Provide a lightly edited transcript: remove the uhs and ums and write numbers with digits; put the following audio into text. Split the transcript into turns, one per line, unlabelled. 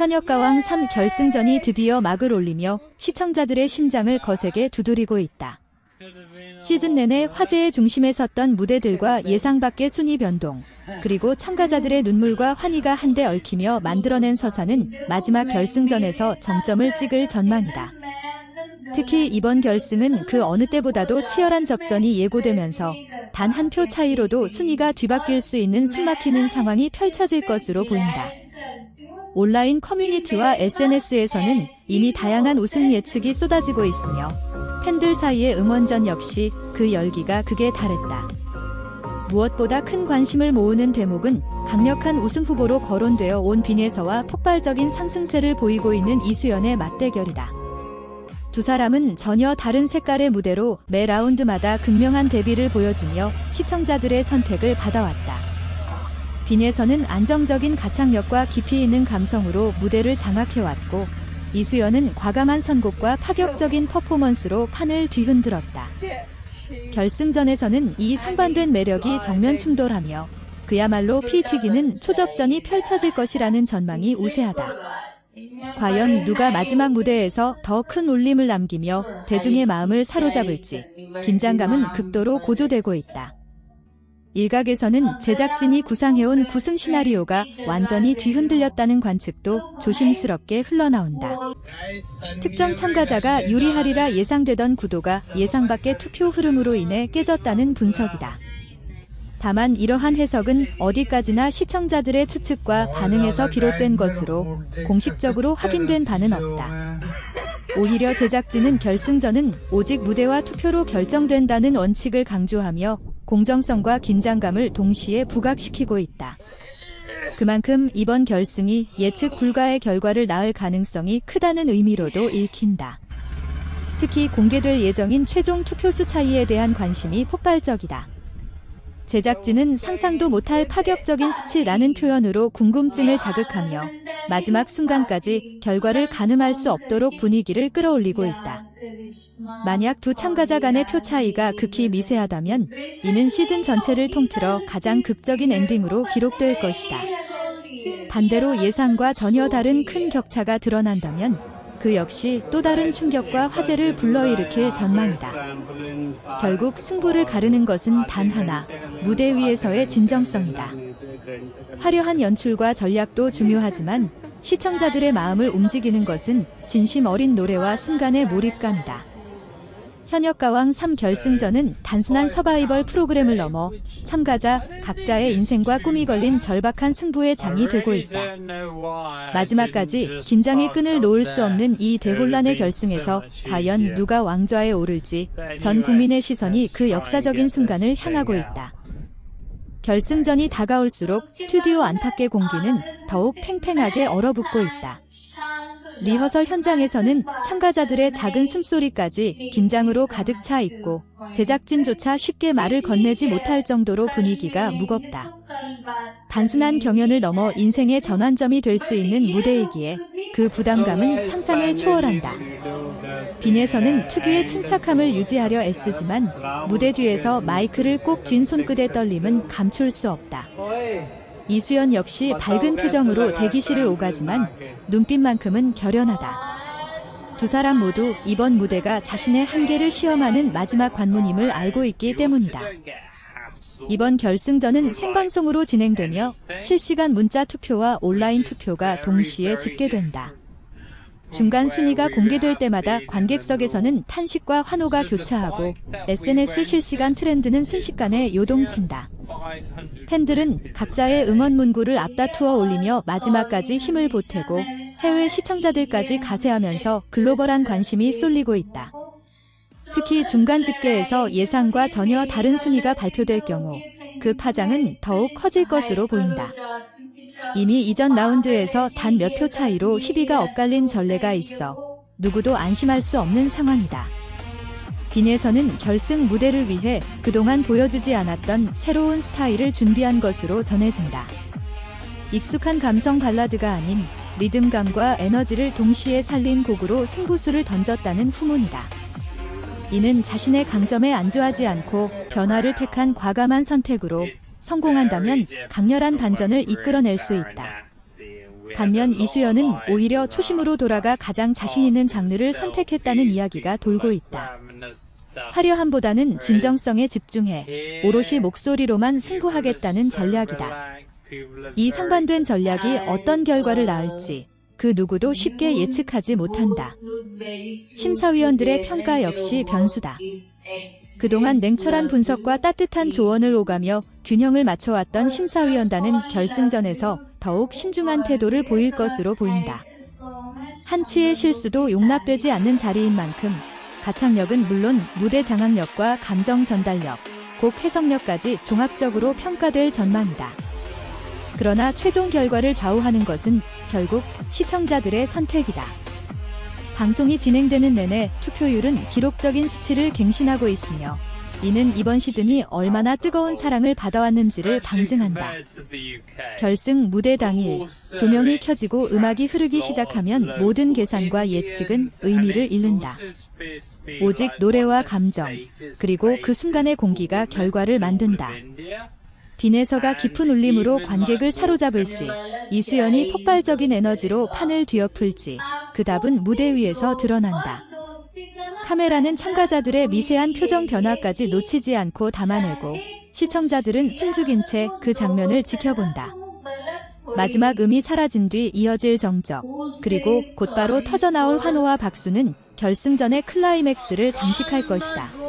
현역가왕 3 결승전이 드디어 막을 올리며 시청자들의 심장을 거세게 두드리고 있다. 시즌 내내 화제의 중심에 섰던 무대들과 예상 밖의 순위 변동, 그리고 참가자들의 눈물과 환희가 한데 얽히며 만들어낸 서사는 마지막 결승전에서 정점을 찍을 전망이다. 특히 이번 결승은 그 어느 때보다도 치열한 접전이 예고되면서 단 한 표 차이로도 순위가 뒤바뀔 수 있는 숨막히는 상황이 펼쳐질 것으로 보인다. 온라인 커뮤니티와 SNS에서는 이미 다양한 우승 예측이 쏟아지고 있으며 팬들 사이의 응원전 역시 그 열기가 극에 달했다. 무엇보다 큰 관심을 모으는 대목은 강력한 우승 후보로 거론되어 온 빈에서와 폭발적인 상승세를 보이고 있는 이수연의 맞대결이다. 두 사람은 전혀 다른 색깔의 무대로 매 라운드마다 극명한 데뷔를 보여주며 시청자들의 선택을 받아왔다. 빈에서는 안정적인 가창력과 깊이 있는 감성으로 무대를 장악해왔고, 이수연은 과감한 선곡과 파격적인 퍼포먼스로 판을 뒤흔들었다. 결승전에서는 이 상반된 매력이 정면 충돌하며 그야말로 피 튀기는 초접전이 펼쳐질 것이라는 전망이 우세하다. 과연 누가 마지막 무대에서 더 큰 울림을 남기며 대중의 마음을 사로잡을지 긴장감은 극도로 고조되고 있다. 일각에서는 제작진이 구상해온 구승 시나리오가 완전히 뒤흔들렸다는 관측도 조심스럽게 흘러나온다. 특정 참가자가 유리하리라 예상되던 구도가 예상 밖의 투표 흐름으로 인해 깨졌다는 분석이다. 다만 이러한 해석은 어디까지나 시청자들의 추측과 반응에서 비롯된 것으로 공식적으로 확인된 바는 없다. 오히려 제작진은 결승전은 오직 무대와 투표로 결정된다는 원칙을 강조하며 공정성과 긴장감을 동시에 부각시키고 있다. 그만큼 이번 결승이 예측 불가의 결과를 낳을 가능성이 크다는 의미로도 읽힌다. 특히 공개될 예정인 최종 투표수 차이에 대한 관심이 폭발적이다. 제작진은 상상도 못할 파격적인 수치라는 표현으로 궁금증을 자극하며 마지막 순간까지 결과를 가늠할 수 없도록 분위기를 끌어올리고 있다. 만약 두 참가자 간의 표 차이가 극히 미세하다면 이는 시즌 전체를 통틀어 가장 극적인 엔딩으로 기록될 것이다. 반대로 예상과 전혀 다른 큰 격차가 드러난다면 그 역시 또 다른 충격과 화제를 불러일으킬 전망이다. 결국 승부를 가르는 것은 단 하나, 무대 위에서의 진정성이다. 화려한 연출과 전략도 중요하지만 시청자들의 마음을 움직이는 것은 진심 어린 노래와 순간의 몰입감이다. 현역가왕 3 결승전은 단순한 서바이벌 프로그램을 넘어 참가자 각자의 인생과 꿈이 걸린 절박한 승부의 장이 되고 있다. 마지막까지 긴장의 끈을 놓을 수 없는 이 대혼란의 결승에서 과연 누가 왕좌에 오를지 전 국민의 시선이 그 역사적인 순간을 향하고 있다. 결승전이 다가올수록 스튜디오 안팎의 공기는 더욱 팽팽하게 얼어붙고 있다. 리허설 현장에서는 참가자들의 작은 숨소리까지 긴장으로 가득 차 있고 제작진조차 쉽게 말을 건네지 못할 정도로 분위기가 무겁다. 단순한 경연을 넘어 인생의 전환점이 될 수 있는 무대이기에 그 부담감은 상상을 초월한다. 빈에서는 특유의 침착함을 유지하려 애쓰지만 무대 뒤에서 마이크를 꼭 쥔 손끝의 떨림은 감출 수 없다. 이수연 역시 밝은 표정으로 대기실을 오가지만 눈빛만큼은 결연하다. 두 사람 모두 이번 무대가 자신의 한계를 시험하는 마지막 관문임을 알고 있기 때문이다. 이번 결승전은 생방송으로 진행되며 실시간 문자 투표와 온라인 투표가 동시에 집계된다. 중간 순위가 공개될 때마다 관객석에서는 탄식과 환호가 교차하고 SNS 실시간 트렌드는 순식간에 요동친다. 팬들은 각자의 응원 문구를 앞다투어 올리며 마지막까지 힘을 보태고 해외 시청자들까지 가세하면서 글로벌한 관심이 쏠리고 있다. 특히 중간 집계에서 예상과 전혀 다른 순위가 발표될 경우 그 파장은 더욱 커질 것으로 보인다. 이미 이전 라운드에서 단 몇 표 차이로 희비가 엇갈린 전례가 있어 누구도 안심할 수 없는 상황이다. 빈에서는 결승 무대를 위해 그동안 보여주지 않았던 새로운 스타일을 준비한 것으로 전해진다. 익숙한 감성 발라드가 아닌 리듬감과 에너지를 동시에 살린 곡으로 승부수를 던졌다는 후문이다. 이는 자신의 강점에 안주하지 않고 변화를 택한 과감한 선택으로 성공한다면 강렬한 반전을 이끌어낼 수 있다. 반면 이수연은 오히려 초심으로 돌아가 가장 자신 있는 장르를 선택했다는 이야기가 돌고 있다. 화려함보다는 진정성에 집중해 오롯이 목소리로만 승부하겠다는 전략이다. 이 상반된 전략이 어떤 결과를 낳을지 그 누구도 쉽게 예측하지 못한다. 심사위원들의 평가 역시 변수다. 그동안 냉철한 분석과 따뜻한 조언을 오가며 균형을 맞춰왔던 심사위원단은 결승전에서 더욱 신중한 태도를 보일 것으로 보인다. 한치의 실수도 용납되지 않는 자리인 만큼 가창력은 물론 무대 장악력과 감정 전달력, 곡 해석력까지 종합적으로 평가될 전망이다. 그러나 최종 결과를 좌우하는 것은 결국 시청자들의 선택이다. 방송이 진행되는 내내 투표율은 기록적인 수치를 갱신하고 있으며 이는 이번 시즌이 얼마나 뜨거운 사랑을 받아왔는지를 방증한다. 결승 무대 당일 조명이 켜지고 음악이 흐르기 시작하면 모든 계산과 예측은 의미를 잃는다. 오직 노래와 감정, 그리고 그 순간의 공기가 결과를 만든다. 빈에서가 깊은 울림으로 관객을 사로잡을지, 이수연이 폭발적인 에너지로 판을 뒤엎을지, 그 답은 무대 위에서 드러난다. 카메라는 참가자들의 미세한 표정 변화까지 놓치지 않고 담아내고, 시청자들은 숨죽인 채 그 장면을 지켜본다. 마지막 음이 사라진 뒤 이어질 정적, 그리고 곧바로 터져나올 환호와 박수는 결승전의 클라이맥스를 장식할 것이다.